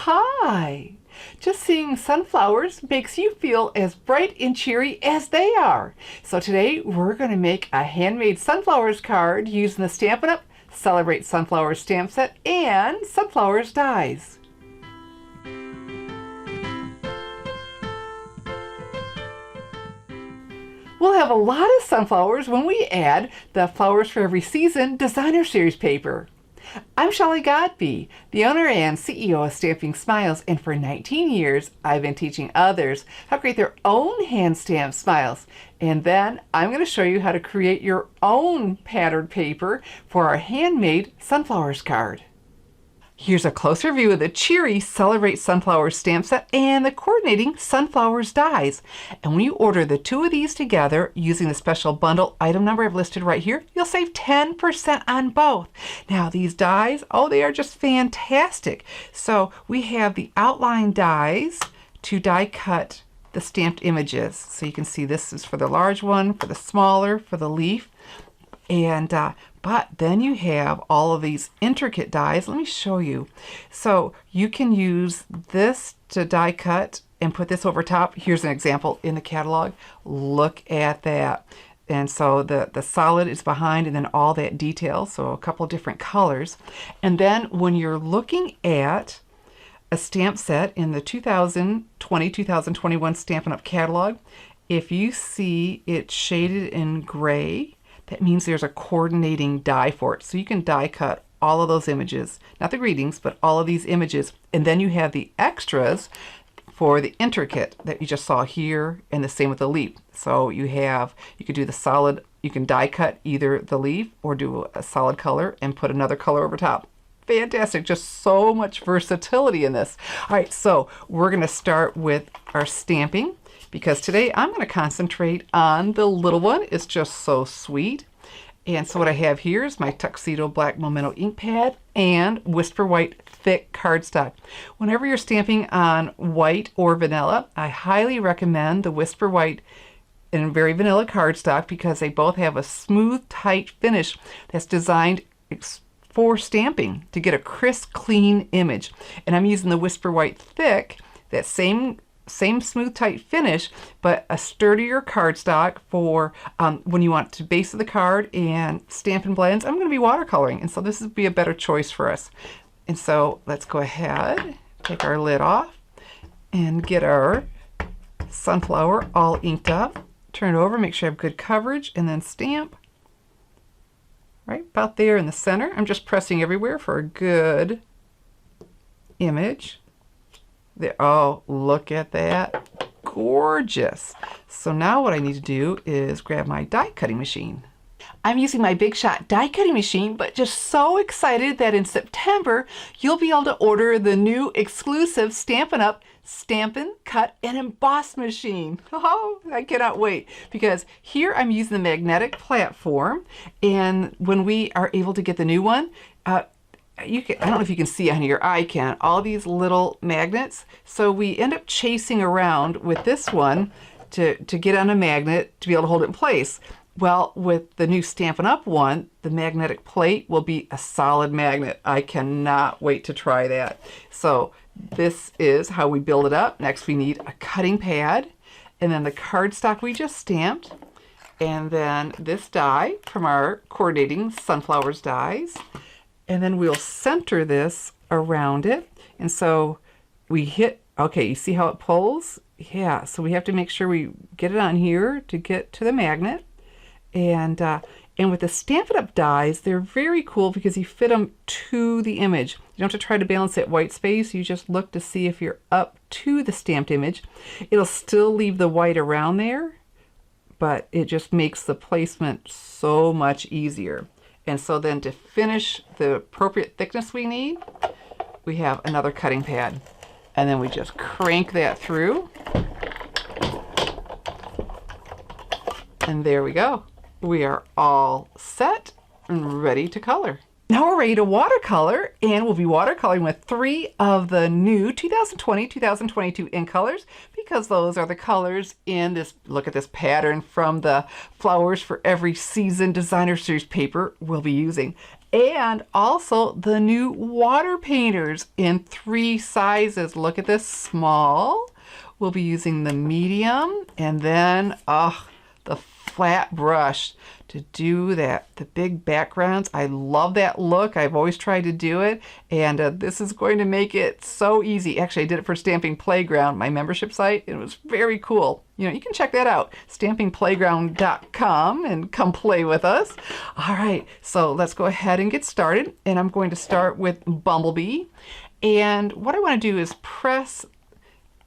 Hi! Just seeing sunflowers makes you feel as bright and cheery as they are. So today we're going to make a handmade sunflowers card using the Stampin' Up! Celebrate Sunflowers stamp set and sunflowers dies. We'll have a lot of sunflowers when we add the Flowers for Every Season Designer Series paper. I'm Shelly Godby, the owner and CEO of Stamping Smiles, and for 19 years I've been teaching others how to create their own hand-stamped smiles. And then I'm going to show you how to create your own patterned paper for our handmade sunflowers card. Here's a closer view of the cheery Celebrate Sunflowers stamp set and the coordinating sunflowers dies. And when you order the two of these together using the special bundle item number I've listed right here, you'll save 10% on both. Now these dies, oh, they are just fantastic. So we have the outline dies to die cut the stamped images. So you can see this is for the large one, for the smaller, for the leaf. And but then you have all of these intricate dies. Let me show you. So you can use this to die cut and put this over top. Here's an example in the catalog. Look at that. And so the solid is behind and then all that detail. So a couple different colors. And then when you're looking at a stamp set in the 2020-2021 Stampin' Up! Catalog, if you see it shaded in gray, that means there's a coordinating die for it. So you can die cut all of those images, not the greetings, but all of these images. And then you have the extras for the intricate that you just saw here, and the same with the leaf. So you could do the solid, you can die cut either the leaf or do a solid color and put another color over top. Fantastic, just so much versatility in this. All right, so we're gonna start with our stamping, because today I'm going to concentrate on the little one. It's just so sweet. And so what I have here is my Tuxedo black Memento ink pad and Whisper White thick cardstock. Whenever you're stamping on white or vanilla, I highly recommend the Whisper White and very vanilla cardstock because they both have a smooth, tight finish that's designed for stamping to get a crisp, clean image. And I'm using the Whisper White thick, that same smooth tight finish, but a sturdier cardstock for when you want to base of the card and Stampin' Blends. I'm going to be watercoloring, and so this would be a better choice for us. And so let's go ahead, take our lid off and get our sunflower all inked up. Turn it over, make sure I have good coverage, and then stamp right about there in the center. I'm just pressing everywhere for a good image. There, oh, look at that. Gorgeous. So now what I need to do is grab my die cutting machine. I'm using my Big Shot die cutting machine, but just so excited that in September, you'll be able to order the new exclusive Stampin' Up! Stampin', Cut, and Emboss machine. Oh, I cannot wait, because here I'm using the magnetic platform, and when we are able to get the new one, I don't know if you can see on your eye can, all these little magnets. So we end up chasing around with this one to get on a magnet to be able to hold it in place. Well, with the new Stampin' Up! One, the magnetic plate will be a solid magnet. I cannot wait to try that. So this is how we build it up. Next we need a cutting pad, and then the cardstock we just stamped, and then this die from our coordinating sunflowers dies. And then we'll center this around it. And so we hit, okay, you see how it pulls? Yeah, so we have to make sure we get it on here to get to the magnet. And with the Stampin' Up! Dies, they're very cool because you fit them to the image. You don't have to try to balance that white space. You just look to see if you're up to the stamped image. It'll still leave the white around there, but it just makes the placement so much easier. And so then to finish the appropriate thickness we need, we have another cutting pad. And then we just crank that through. And there we go. We are all set and ready to color. Now we're ready to watercolor, and we'll be watercoloring with 3 of the new 2020-2022 ink colors, because those are the colors in this, look at this pattern from the Flowers for Every Season Designer Series paper we'll be using. And also the new water painters in 3 sizes. Look at this, small. We'll be using the medium, and then the flat brush to do that. The big backgrounds, I love that look. I've always tried to do it, and this is going to make it so easy. Actually, I did it for Stamping Playground, my membership site. It was very cool. You know, you can check that out, stampingplayground.com, and come play with us. All right, so let's go ahead and get started, and I'm going to start with Bumblebee. And what I want to do is press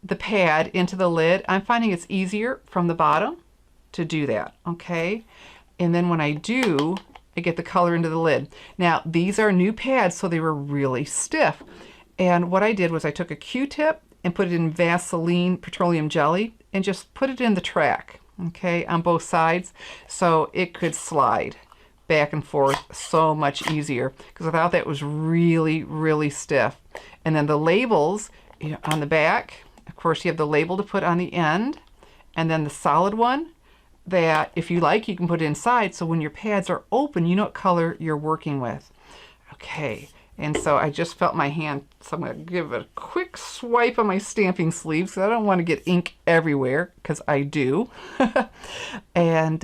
the pad into the lid. I'm finding it's easier from the bottom to do that, okay? And then when I do, I get the color into the lid. Now, these are new pads, so they were really stiff. And what I did was I took a Q-tip and put it in Vaseline petroleum jelly and just put it in the track, okay, on both sides, so it could slide back and forth so much easier, because without that it was really, really stiff. And then the labels, you know, on the back, of course, you have the label to put on the end, and then the solid one that, if you like, you can put inside, so when your pads are open, you know what color you're working with. Okay, and so I just felt my hand, so I'm going to give it a quick swipe on my stamping sleeves, because I don't want to get ink everywhere, because I do. and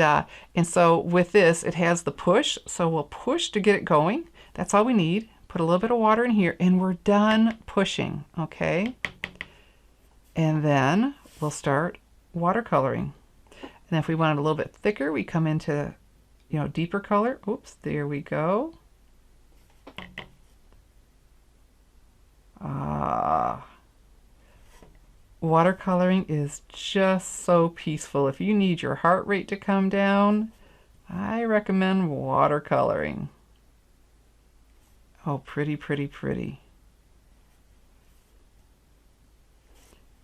so with this, it has the push, so we'll push to get it going. That's all we need. Put a little bit of water in here, and we're done pushing, okay? And then we'll start watercoloring. And if we want it a little bit thicker, we come into, you know, deeper color. Oops, there we go. Watercoloring is just so peaceful. If you need your heart rate to come down, I recommend watercoloring. Oh, pretty, pretty, pretty.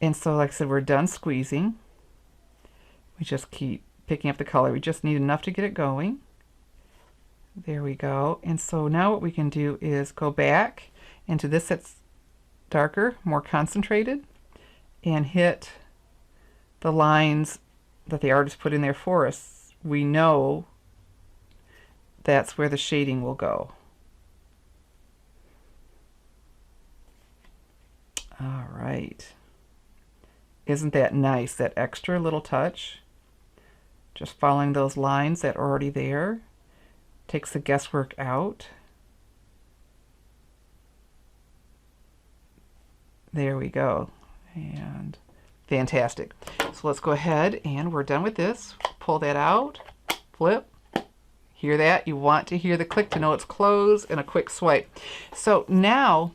And so, like I said, we're done squeezing. We just keep picking up the color. We just need enough to get it going. There we go. And so now what we can do is go back into this that's darker, more concentrated, and hit the lines that the artist put in there for us. We know that's where the shading will go. All right. Isn't that nice, that extra little touch? Just following those lines that are already there. Takes the guesswork out. There we go. And fantastic. So let's go ahead, and we're done with this. Pull that out, flip. Hear that? You want to hear the click to know it's closed, and a quick swipe. So now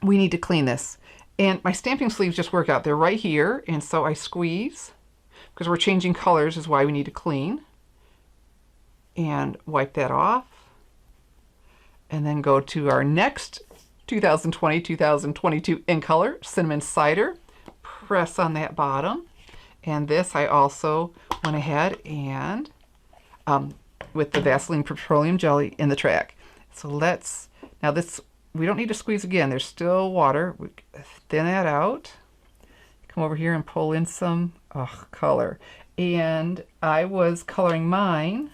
we need to clean this. And my stamping sleeves just work out. They're right here, and so I squeeze, because we're changing colors is why we need to clean. And wipe that off. And then go to our next 2020-2022 in color, Cinnamon Cider. Press on that bottom. And this I also went ahead and with the Vaseline petroleum jelly in the track. So let's, now this, we don't need to squeeze again. There's still water. We thin that out. Come over here and pull in some color. And I was coloring mine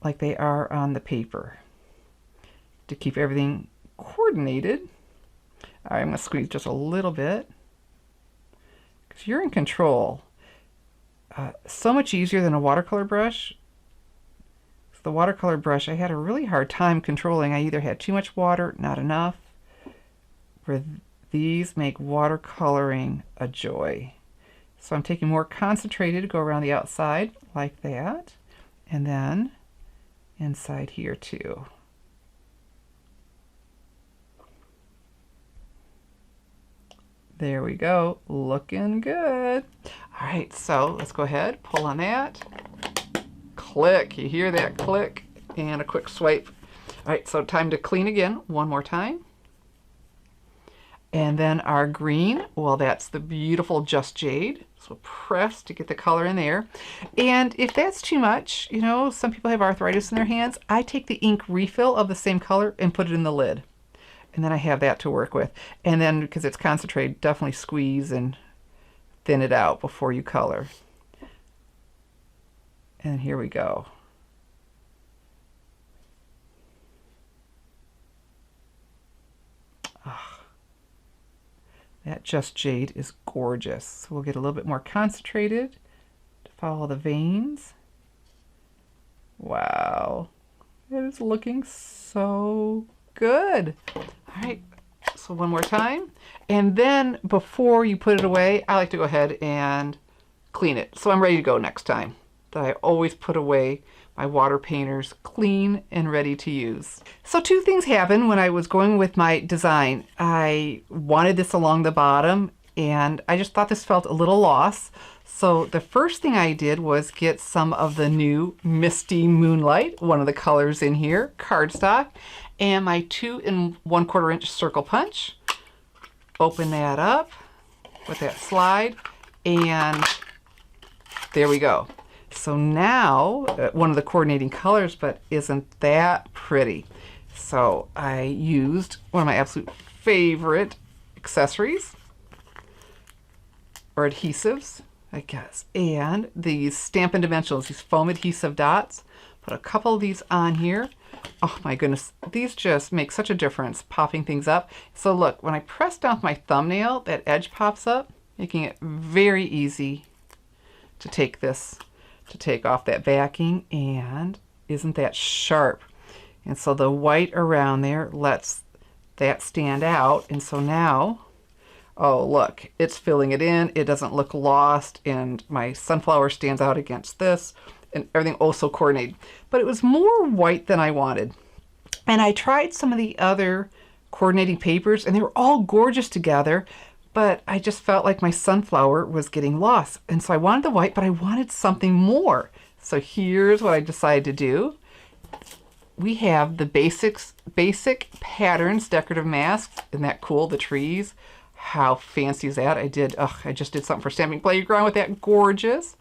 like they are on the paper to keep everything coordinated. All right, I'm going to squeeze just a little bit because you're in control. So much easier than a watercolor brush. The watercolor brush, I had a really hard time controlling. I either had too much water, not enough. Where these make watercoloring a joy. So I'm taking more concentrated to go around the outside like that, and then inside here too. There we go, looking good. All right, so let's go ahead, pull on that. Click, you hear that click, and a quick swipe. All right, so time to clean again, one more time. And then our green, well, that's the beautiful Just Jade. So press to get the color in there. And if that's too much, you know, some people have arthritis in their hands, I take the ink refill of the same color and put it in the lid. And then I have that to work with. And then, because it's concentrated, definitely squeeze and thin it out before you color. And here we go. That Just Jade is gorgeous. So we'll get a little bit more concentrated to follow the veins. Wow. It is looking so good. All right, so one more time. And then before you put it away, I like to go ahead and clean it. So I'm ready to go next time. I always put away my water painters clean and ready to use. So two things happened when I was going with my design. I wanted this along the bottom and I just thought this felt a little lost. So the first thing I did was get some of the new Misty Moonlight, one of the colors in here, cardstock, and my 2 1/4 inch circle punch. Open that up with that slide, and there we go. So now, one of the coordinating colors, but isn't that pretty? So I used one of my absolute favorite accessories, or adhesives, I guess, and these Stampin Dimensionals, these foam adhesive dots. Put a couple of these on here. Oh my goodness, these just make such a difference, popping things up. So look, when I press down with my thumbnail, that edge pops up, making it very easy to take off that backing, and isn't that sharp? And so the white around there lets that stand out, and so now, oh look, it's filling it in, it doesn't look lost, and my sunflower stands out against this, and everything also coordinated. But it was more white than I wanted. And I tried some of the other coordinating papers, and they were all gorgeous together, but I just felt like my sunflower was getting lost. And so I wanted the white, but I wanted something more. So here's what I decided to do. We have the basic patterns decorative masks. Isn't that cool? The trees. How fancy is that? I just did something for Stamping Playground with that. Gorgeous.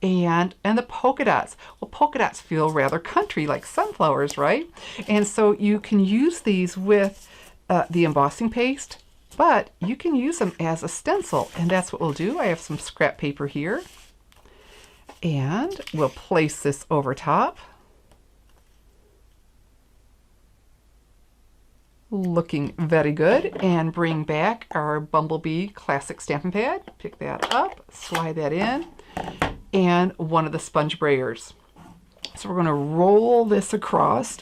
And the polka dots. Well, polka dots feel rather country, like sunflowers, right? And so you can use these with the embossing paste, but you can use them as a stencil, and that's what we'll do. I have some scrap paper here, and we'll place this over top. Looking very good. And bring back our Bumblebee classic stamping pad. Pick that up, slide that in, and one of the sponge brayers. So we're going to roll this across.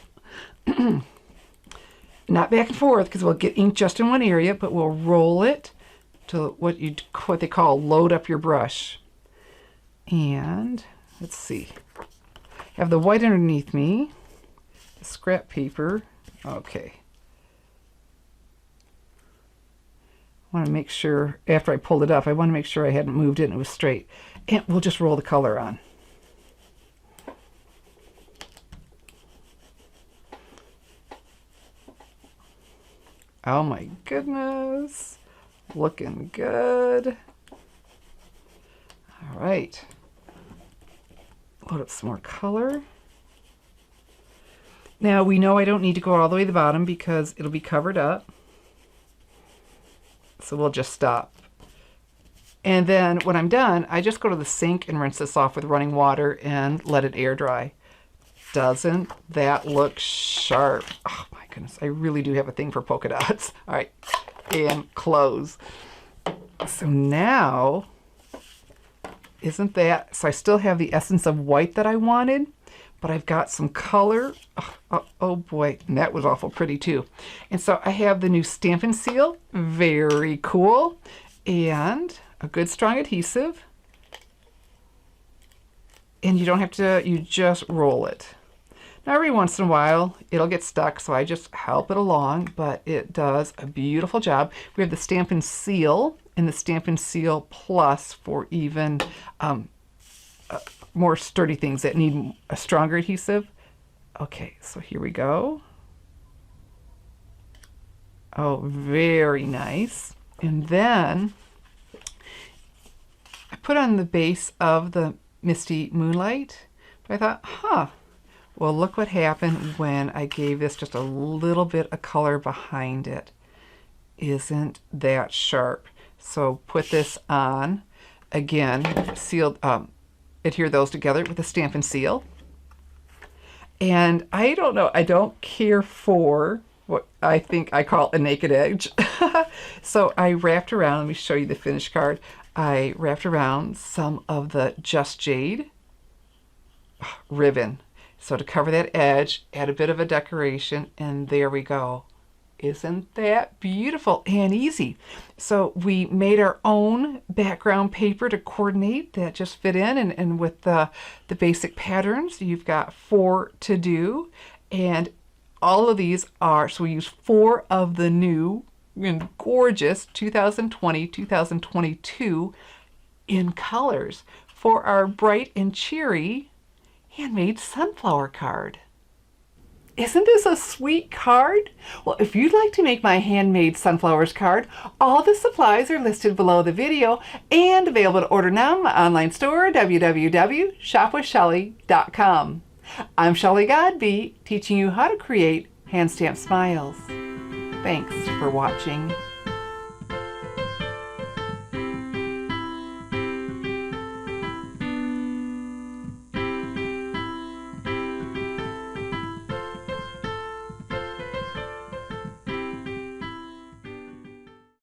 Not back and forth, because we'll get ink just in one area, but we'll roll it to what they call load up your brush. And let's see. I have the white underneath me, the scrap paper. Okay. I want to make sure, after I pulled it up, I want to make sure I hadn't moved it and it was straight. And we'll just roll the color on. Oh my goodness, looking good. All right, load up some more color. Now we know I don't need to go all the way to the bottom because it'll be covered up. So we'll just stop. And then when I'm done, I just go to the sink and rinse this off with running water and let it air dry. Doesn't that look sharp? Oh my goodness, I really do have a thing for polka dots. All right, and close. So now, isn't that, so I still have the essence of white that I wanted, but I've got some color. Oh boy, and that was awful pretty too. And so I have the new Stampin Seal, very cool, and a good strong adhesive. And you don't have to, you just roll it. Now every once in a while it'll get stuck, so I just help it along, but it does a beautiful job. We have the Stampin Seal and the Stampin Seal Plus for even more sturdy things that need a stronger adhesive. Okay, so here we go. Oh, very nice. And then I put on the base of the Misty Moonlight, but I thought, well, look what happened when I gave this just a little bit of color behind it. Isn't that sharp? So put this on. Again, sealed, adhere those together with the Stampin' Seal. And I don't know, I don't care for what I think I call a naked edge. So I wrapped around, let me show you the finished card. I wrapped around some of the Just Jade ribbon. So to cover that edge, add a bit of a decoration, and there we go. Isn't that beautiful and easy? So we made our own background paper to coordinate that just fit in, and with the basic patterns, you've got 4 to do. And all of these are, so we use 4 of the new and gorgeous 2020, 2022 in colors for our bright and cheery handmade sunflower card. Isn't this a sweet card? Well, if you'd like to make my handmade sunflowers card, all the supplies are listed below the video and available to order now in my online store, www.shopwithshelly.com. I'm Shelly Godby, teaching you how to create hand stamped smiles. Thanks for watching.